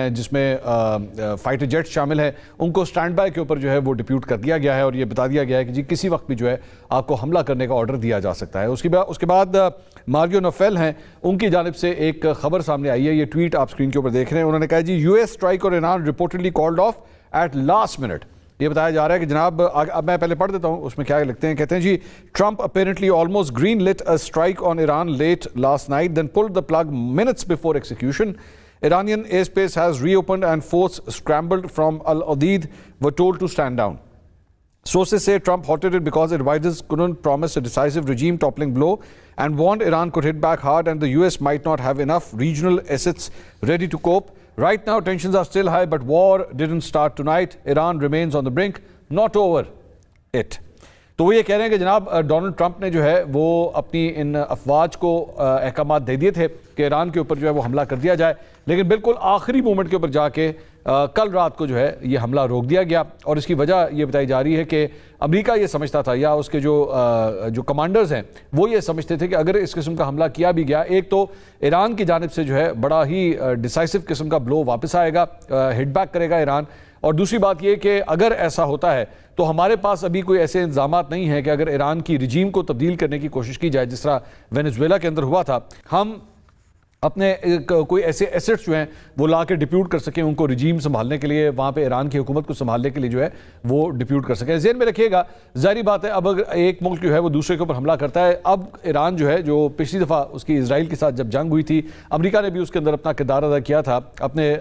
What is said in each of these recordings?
ہیں جس میں فائٹر جیٹ شامل ہیں، ان کو سٹینڈ بائی کے اوپر جو ہے وہ ڈپیوٹ کر دیا گیا ہے اور یہ بتا دیا گیا ہے کہ جی کسی وقت بھی جو ہے آپ کو حملہ کرنے کا آرڈر دیا جا سکتا ہے۔ اس کے بعد ماریو نوفیل ہیں، ان کی جانب سے ایک خبر سامنے آئی ہے، یہ ٹویٹ آپ سکرین کے اوپر دیکھ رہے ہیں۔ انہوں نے کہا جی یو ایس اسٹرائک اور Iran reportedly called off at last minute. یہ بتایا جا رہا ہے کہ جناب اب میں پہلے پڑھ دیتا ہوں اس میں کیا لکھتے ہیں، کہتے ہیں جی Trump apparently almost green lit a strike on Iran late last night then pulled the plug minutes before execution. Iranian airspace has reopened and forces scrambled from Al Udeid were told to stand down. Sources say Trump halted it because advisors couldn't promise a decisive regime toppling blow and warned Iran could hit back hard and the US might not have enough regional assets ready to cope. Right now tensions are still high but war didn't start tonight. Iran remains on the brink, not over it. تو وہ یہ کہہ رہے ہیں کہ جناب Donald Trump نے جو ہے وہ اپنی ان افواج کو احکامات دے دیے تھے کہ ایران کے اوپر جو ہے وہ حملہ کر دیا جائے، لیکن بالکل آخری مومنٹ کے اوپر جا کے کل رات کو جو ہے یہ حملہ روک دیا گیا، اور اس کی وجہ یہ بتائی جا رہی ہے کہ امریکہ یہ سمجھتا تھا یا اس کے جو کمانڈرز ہیں وہ یہ سمجھتے تھے کہ اگر اس قسم کا حملہ کیا بھی گیا، ایک تو ایران کی جانب سے جو ہے بڑا ہی ڈیسائسو قسم کا بلو واپس آئے گا، ہٹ بیک کرے گا ایران، اور دوسری بات یہ کہ اگر ایسا ہوتا ہے تو ہمارے پاس ابھی کوئی ایسے انتظامات نہیں ہیں کہ اگر ایران کی رجیم کو تبدیل کرنے کی کوشش کی جائے جس طرح وینزویلا کے اندر ہوا تھا، ہم اپنے کوئی ایسے ایسٹس جو ہیں وہ لا کے ڈپیوٹ کر سکیں ان کو رجیم سنبھالنے کے لیے، وہاں پہ ایران کی حکومت کو سنبھالنے کے لیے جو ہے وہ ڈپیوٹ کر سکیں۔ ذہن میں رکھیے گا، ظاہری بات ہے اب اگر ایک ملک جو ہے وہ دوسرے کے اوپر حملہ کرتا ہے، اب ایران جو ہے جو پچھلی دفعہ اس کی اسرائیل کے ساتھ جب جنگ ہوئی تھی، امریکہ نے بھی اس کے اندر اپنا کردار ادا کیا تھا، اپنے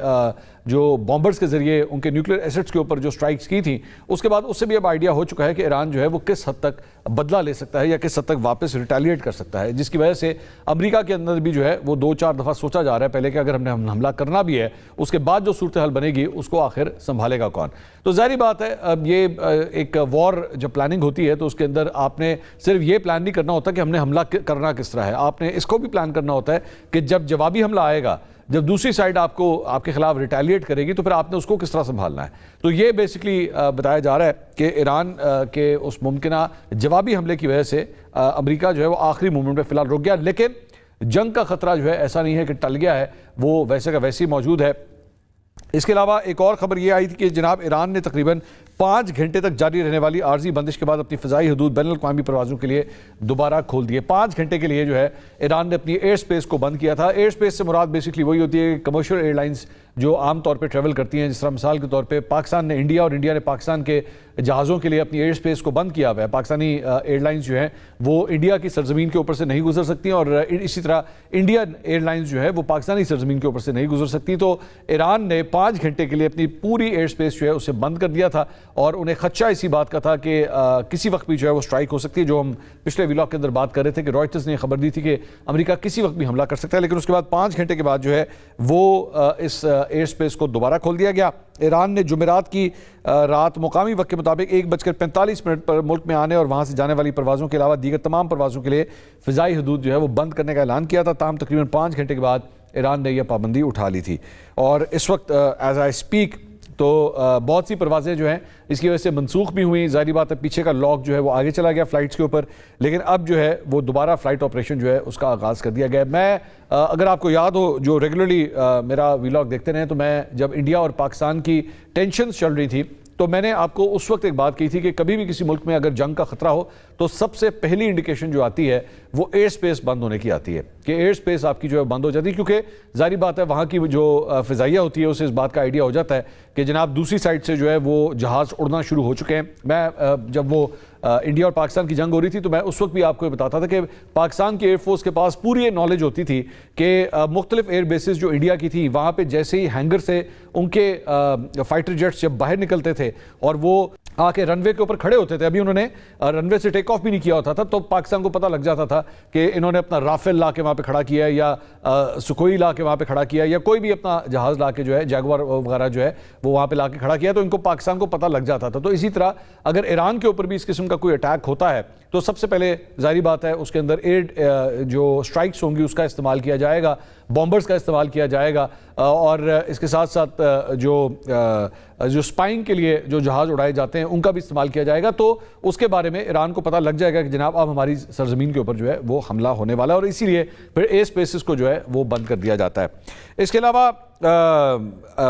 جو بامبرز کے ذریعے ان کے نیوکلیر ایسٹس کے اوپر جو سٹرائکس کی تھیں، اس کے بعد اس سے بھی اب آئیڈیا ہو چکا ہے کہ ایران جو ہے وہ کس حد تک بدلہ لے سکتا ہے یا کس حد تک واپس ریٹیلیٹ کر سکتا ہے، جس کی وجہ سے امریکہ کے اندر بھی جو ہے وہ 2-4 دفعہ سوچا جا رہا ہے پہلے کہ اگر ہم نے حملہ کرنا بھی ہے اس کے بعد جو صورتحال بنے گی اس کو آخر سنبھالے گا کون۔ تو ظاہری بات ہے اب یہ ایک وار جب پلاننگ ہوتی ہے تو اس کے اندر آپ نے صرف یہ پلان نہیں کرنا ہوتا کہ ہم نے حملہ کرنا کس طرح ہے، آپ نے اس کو بھی پلان کرنا ہوتا ہے کہ جب جوابی حملہ آئے گا، جب دوسری سائڈ آپ کے خلاف ریٹیلیٹ کرے گی تو پھر آپ نے اس کو کس طرح سنبھالنا ہے۔ تو یہ بیسکلی بتایا جا رہا ہے کہ ایران کے اس ممکنہ جوابی حملے کی وجہ سے امریکہ جو ہے وہ آخری مومنٹ پہ فی الحال رک گیا، لیکن جنگ کا خطرہ جو ہے ایسا نہیں ہے کہ ٹل گیا ہے، وہ ویسے کا ویسے ہی موجود ہے۔ اس کے علاوہ ایک اور خبر یہ آئی تھی کہ جناب ایران نے تقریباً 5 گھنٹے تک جاری رہنے والی عارضی بندش کے بعد اپنی فضائی حدود بین الاقوامی پروازوں کے لیے دوبارہ کھول دیے۔ 5 گھنٹے کے لیے جو ہے ایران نے اپنی ایئر سپیس کو بند کیا تھا۔ ایئر سپیس سے مراد بیسکلی وہی ہوتی ہے کہ کمرشل ایئر لائنز جو عام طور پہ ٹریول کرتی ہیں، جس طرح مثال کے طور پہ پاکستان نے انڈیا اور انڈیا نے پاکستان کے جہازوں کے لیے اپنی ایئر سپیس کو بند کیا ہوا ہے۔ پاکستانی ایئر لائنز جو ہیں وہ انڈیا کی سرزمین کے اوپر سے نہیں گزر سکتی اور اسی طرح انڈین ایئر لائنز جو ہے وہ پاکستانی سرزمین کے اوپر سے نہیں گزر سکتی۔ تو ایران نے 5 گھنٹے کے لیے اپنی پوری ایئر سپیس جو ہے اسے بند کر دیا تھا اور انہیں خدشہ اسی بات کا تھا کہ کسی وقت بھی جو ہے وہ سٹرائک ہو سکتی ہے، جو ہم پچھلے ویلاگ کے اندر بات کر رہے تھے کہ رائٹرز نے خبر دی تھی کہ امریکہ کسی وقت بھی حملہ کر سکتا ہے، لیکن اس کے بعد 5 گھنٹے کے بعد جو ہے وہ اس ایئر سپیس کو دوبارہ کھول دیا گیا۔ ایران نے جمعرات کی رات مقامی وقت کے مطابق 1:45 پر ملک میں آنے اور وہاں سے جانے والی پروازوں کے علاوہ دیگر تمام پروازوں کے لیے فضائی حدود جو ہے وہ بند کرنے کا اعلان کیا تھا، تاہم تقریباً 5 گھنٹے کے بعد ایران نے یہ پابندی اٹھا لی تھی، اور اس وقت ایز آئی اسپیک تو بہت سی پروازیں جو ہیں اس کی وجہ سے منسوخ بھی ہوئیں۔ ظاہری بات ہے پیچھے کا لاک جو ہے وہ آگے چلا گیا فلائٹس کے اوپر، لیکن اب جو ہے وہ دوبارہ فلائٹ آپریشن جو ہے اس کا آغاز کر دیا گیا۔ میں اگر آپ کو یاد ہو جو ریگولرلی میرا ویلاگ دیکھتے رہے تو میں جب انڈیا اور پاکستان کی ٹینشنز چل رہی تھی تو میں نے آپ کو اس وقت ایک بات کہی تھی کہ کبھی بھی کسی ملک میں اگر جنگ کا خطرہ ہو تو سب سے پہلی انڈیکیشن جو آتی ہے وہ ایئر سپیس بند ہونے کی آتی ہے، کہ ایئر سپیس آپ کی جو ہے بند ہو جاتی ہے، کیونکہ ظاہری بات ہے وہاں کی جو فضائیہ ہوتی ہے اسے اس بات کا آئیڈیا ہو جاتا ہے کہ جناب دوسری سائڈ سے جو ہے وہ جہاز اڑنا شروع ہو چکے ہیں۔ میں جب وہ انڈیا اور پاکستان کی جنگ ہو رہی تھی تو میں اس وقت بھی آپ کو یہ بتاتا تھا کہ پاکستان کی ایئر فورس کے پاس پوری نالج ہوتی تھی کہ مختلف ایئر بیسز جو انڈیا کی تھی وہاں پہ جیسے ہی ہینگر سے ان کے فائٹر جیٹس جب باہر نکلتے تھے اور وہ آ کے رن وے کے اوپر کھڑے ہوتے تھے، ابھی انہوں نے رن وے سے ٹیک آف بھی نہیں کیا ہوتا تھا، تو پاکستان کو پتہ لگ جاتا تھا کہ انہوں نے اپنا رافیل لا کے وہاں پہ کھڑا کیا ہے یا سکوئی لا کے وہاں پہ کھڑا کیا ہے یا کوئی بھی اپنا جہاز لا کے جو ہے جیگوار وغیرہ جو ہے وہ وہاں پہ لا کے کھڑا کیا، تو ان کو پاکستان کو پتہ لگ جاتا تھا۔ تو اسی طرح اگر ایران کے اوپر بھی اس قسم کا کوئی اٹیک ہوتا ہے تو سب سے پہلے ظاہری بات ہے اس کے اندر ایئر جو اسٹرائکس ہوں گی اس کا استعمال کیا جائے گا، بامبرز کا استعمال کیا جائے گا، اور اس کے ساتھ ساتھ جو اسپائنگ کے لیے جو جہاز اڑائے جاتے ہیں ان کا بھی استعمال کیا جائے گا۔ تو اس کے بارے میں ایران کو پتہ لگ جائے گا کہ جناب اب ہماری سرزمین کے اوپر جو ہے وہ حملہ ہونے والا ہے، اور اسی لیے پھر ایئر اسپیسز کو جو ہے وہ بند کر دیا جاتا ہے۔ اس کے علاوہ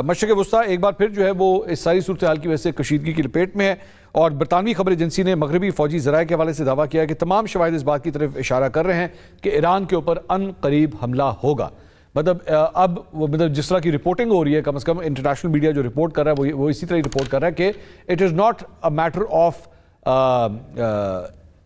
مشرق وسطیٰ ایک بار پھر جو ہے وہ اس ساری صورتحال کی وجہ سے کشیدگی کی لپیٹ میں ہے، اور برطانوی خبر ایجنسی نے مغربی فوجی ذرائع کے حوالے سے دعویٰ کیا ہے کہ تمام شواہد اس بات کی طرف اشارہ کر رہے ہیں کہ ایران کے اوپر ان قریب حملہ ہوگا۔ مطلب جس طرح کی رپورٹنگ ہو رہی ہے، کم از کم انٹرنیشنل میڈیا جو رپورٹ کر رہا ہے وہ اسی طرح رپورٹ کر رہا ہے کہ it is not a matter of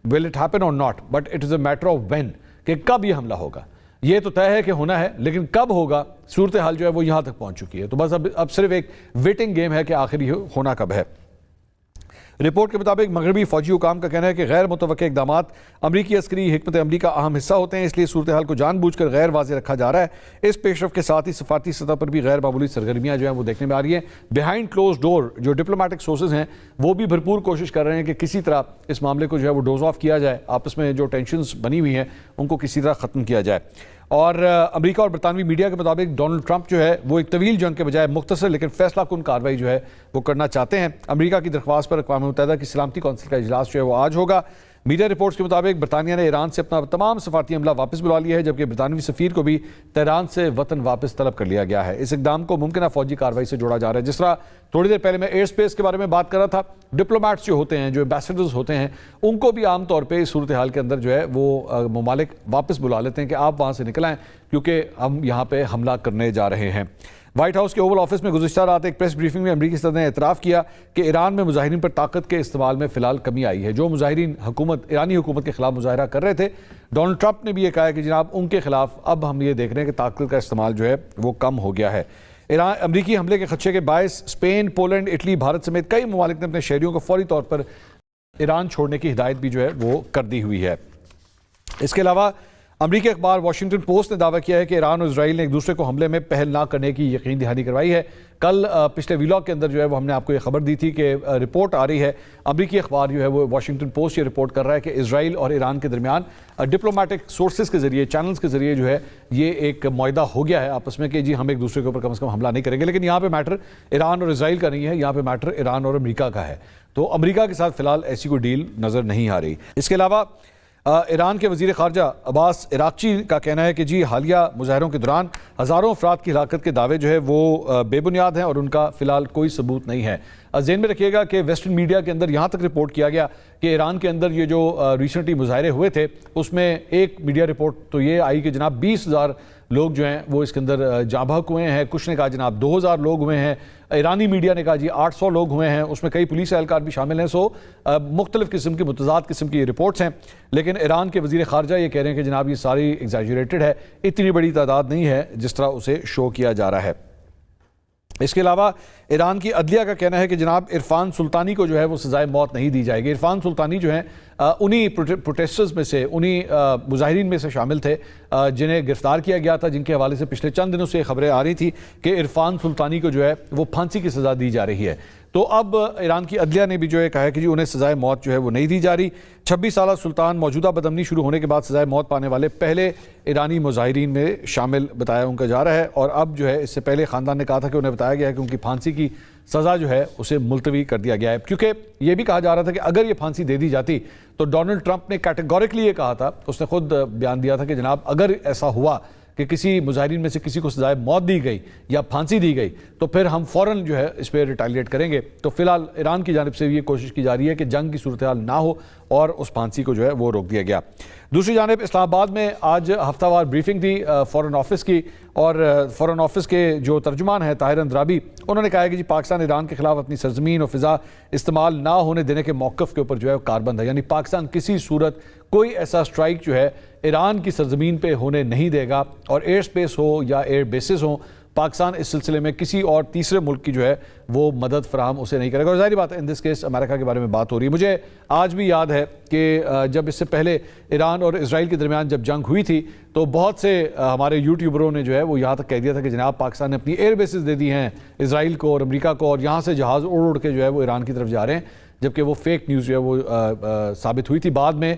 will it happen اور not, but it is a matter of when, کہ کب یہ حملہ ہوگا۔ یہ تو طے ہے کہ ہونا ہے، لیکن کب ہوگا صورتحال جو ہے وہ یہاں تک پہنچ چکی ہے۔ تو بس اب صرف ایک ویٹنگ گیم ہے کہ آخر یہ ہونا کب ہے۔ رپورٹ کے مطابق مغربی فوجی حکام کا کہنا ہے کہ غیر متوقع اقدامات امریکی عسکری حکمت عملی کا اہم حصہ ہوتے ہیں، اس لیے صورتحال کو جان بوجھ کر غیر واضح رکھا جا رہا ہے۔ اس پیش رفت کے ساتھ ہی سفارتی سطح پر بھی غیر معمولی سرگرمیاں جو ہیں وہ دیکھنے میں آ رہی ہیں۔ بیہائنڈ کلوز ڈور جو ڈپلومیٹک سورسز ہیں وہ بھی بھرپور کوشش کر رہے ہیں کہ کسی طرح اس معاملے کو جو ہے وہ ڈوز آف کیا جائے، آپس میں جو ٹینشنز بنی ہوئی ہیں ان کو کسی طرح ختم کیا جائے۔ اور امریکہ اور برطانوی میڈیا کے مطابق ڈونلڈ ٹرمپ جو ہے وہ ایک طویل جنگ کے بجائے مختصر لیکن فیصلہ کن کارروائی جو ہے وہ کرنا چاہتے ہیں۔ امریکہ کی درخواست پر اقوام متحدہ کی سلامتی کونسل کا اجلاس جو ہے وہ آج ہوگا۔ میڈیا رپورٹس کے مطابق برطانیہ نے ایران سے اپنا تمام سفارتی عملہ واپس بلا لیا ہے، جبکہ برطانوی سفیر کو بھی تہران سے وطن واپس طلب کر لیا گیا ہے۔ اس اقدام کو ممکنہ فوجی کارروائی سے جوڑا جا رہا ہے۔ جس طرح تھوڑی دیر پہلے میں ایئر سپیس کے بارے میں بات کر رہا تھا، ڈپلومیٹس جو ہوتے ہیں، جو ایمبیسڈرز ہوتے ہیں، ان کو بھی عام طور پہ اس صورتحال کے اندر جو ہے وہ ممالک واپس بلا لیتے ہیں کہ آپ وہاں سے نکل آئیں کیونکہ ہم یہاں پہ حملہ کرنے جا رہے ہیں۔ وائٹ ہاؤس کے اوول آفس میں گزشتہ رات ایک پریس بریفنگ میں امریکی صدر نے اعتراف کیا کہ ایران میں مظاہرین پر طاقت کے استعمال میں فی الحال کمی آئی ہے۔ جو مظاہرین ایرانی حکومت کے خلاف مظاہرہ کر رہے تھے، ڈونلڈ ٹرمپ نے بھی یہ کہا ہے کہ جناب ان کے خلاف اب ہم یہ دیکھ رہے ہیں کہ طاقت کا استعمال جو ہے وہ کم ہو گیا ہے۔ امریکی حملے کے خدشے کے باعث اسپین، پولینڈ، اٹلی، بھارت سمیت کئی ممالک نے اپنے شہریوں کو فوری طور پر ایران چھوڑنے کی ہدایت بھی جو ہے وہ کر دی ہوئی ہے۔ اس کے علاوہ امریکی اخبار واشنگٹن پوسٹ نے دعویٰ کیا ہے کہ ایران اور اسرائیل نے ایک دوسرے کو حملے میں پہل نہ کرنے کی یقین دہانی کروائی ہے۔ کل پچھلے ویلاگ کے اندر جو ہے وہ ہم نے آپ کو یہ خبر دی تھی کہ رپورٹ آ رہی ہے، امریکی اخبار جو ہے وہ واشنگٹن پوسٹ یہ رپورٹ کر رہا ہے کہ اسرائیل اور ایران کے درمیان ڈپلومیٹک سورسز کے ذریعے، چینلز کے ذریعے جو ہے یہ ایک معاہدہ ہو گیا ہے آپس میں کہ جی ہم ایک دوسرے کے اوپر کم از کم حملہ نہیں کریں گے۔ لیکن یہاں پہ میٹر ایران اور اسرائیل کا نہیں ہے، یہاں پہ میٹر ایران اور امریکہ کا ہے۔ تو امریکہ کے ساتھ فی الحال ایسی کوئی ڈیل نظر نہیں آ رہی۔ اس کے علاوہ ایران کے وزیر خارجہ عباس عراقچی کا کہنا ہے کہ جی حالیہ مظاہروں کے دوران ہزاروں افراد کی ہلاکت کے دعوے جو ہے وہ بے بنیاد ہیں اور ان کا فی الحال کوئی ثبوت نہیں ہے۔ ذہن میں رکھیے گا کہ ویسٹرن میڈیا کے اندر یہاں تک رپورٹ کیا گیا کہ ایران کے اندر یہ جو ریسنٹلی مظاہرے ہوئے تھے اس میں ایک میڈیا رپورٹ تو یہ آئی کہ جناب 20,000 لوگ جو ہیں وہ اس کے اندر جاں بحق ہوئے ہیں، کچھ نے کہا جناب 2,000 لوگ ہوئے ہیں، ایرانی میڈیا نے کہا جی 800 لوگ ہوئے ہیں، اس میں کئی پولیس اہلکار بھی شامل ہیں۔ سو مختلف قسم کی متضاد قسم کی رپورٹس ہیں، لیکن ایران کے وزیر خارجہ یہ کہہ رہے ہیں کہ جناب یہ ساری ایگزیجریٹڈ ہے، اتنی بڑی تعداد نہیں ہے جس طرح اسے شو کیا جا رہا ہے۔ اس کے علاوہ ایران کی عدلیہ کا کہنا ہے کہ جناب عرفان سلطانی کو جو ہے وہ سزائے موت نہیں دی جائے گی۔ عرفان سلطانی جو ہیں انہی پروٹیسٹرز میں سے، انہی مظاہرین میں سے شامل تھے جنہیں گرفتار کیا گیا تھا، جن کے حوالے سے پچھلے چند دنوں سے خبریں آ رہی تھی کہ عرفان سلطانی کو جو ہے وہ پھانسی کی سزا دی جا رہی ہے۔ تو اب ایران کی عدلیہ نے بھی جو ہے کہا ہے کہ جی انہیں سزائے موت جو ہے وہ نہیں دی جا رہی۔ 26 سالہ سلطان موجودہ بدامنی شروع ہونے کے بعد سزائے موت پانے والے پہلے ایرانی مظاہرین میں شامل بتایا ان کا جا رہا ہے، اور اب جو ہے اس سے پہلے خاندان نے کہا تھا کہ انہیں بتایا گیا ہے کہ ان کی پھانسی کی سزا جو ہے اسے ملتوی کر دیا گیا ہے، کیونکہ یہ بھی کہا جا رہا تھا کہ اگر یہ پھانسی دے دی جاتی تو ڈونلڈ ٹرمپ نے کیٹیگورکلی یہ کہا تھا، اس نے خود بیان دیا تھا کہ جناب اگر ایسا ہوا کہ کسی مظاہرین میں سے کسی کو سزائے موت دی گئی یا پھانسی دی گئی تو پھر ہم فوراً جو ہے اس پہ ریٹیلیٹ کریں گے۔ تو فی الحال ایران کی جانب سے یہ کوشش کی جا رہی ہے کہ جنگ کی صورتحال نہ ہو اور اس پھانسی کو جو ہے وہ روک دیا گیا۔ دوسری جانب اسلام آباد میں آج ہفتہ وار بریفنگ تھی فورن آفس کی، اور فورن آفس کے جو ترجمان ہیں طاہر اندرابی، انہوں نے کہا ہے کہ جی پاکستان ایران کے خلاف اپنی سرزمین اور فضا استعمال نہ ہونے دینے کے موقف کے اوپر جو ہے کاربند ہے، یعنی پاکستان کسی صورت کوئی ایسا سٹرائک جو ہے ایران کی سرزمین پہ ہونے نہیں دے گا، اور ایئر سپیس ہو یا ایئر بیسز ہوں، پاکستان اس سلسلے میں کسی اور تیسرے ملک کی جو ہے وہ مدد فراہم اسے نہیں کرے گا۔ اور ظاہری بات ہے ان دس کیس امریکہ کے بارے میں بات ہو رہی ہے۔ مجھے آج بھی یاد ہے کہ جب اس سے پہلے ایران اور اسرائیل کے درمیان جب جنگ ہوئی تھی تو بہت سے ہمارے یوٹیوبروں نے جو ہے وہ یہاں تک کہہ دیا تھا کہ جناب پاکستان نے اپنی ایئر بیسز دے دی ہیں اسرائیل کو اور امریکہ کو، اور یہاں سے جہاز اڑ کے جو ہے وہ ایران کی طرف جا رہے ہیں، جبکہ وہ فیک نیوز جو ہے وہ ثابت ہوئی تھی۔ بعد میں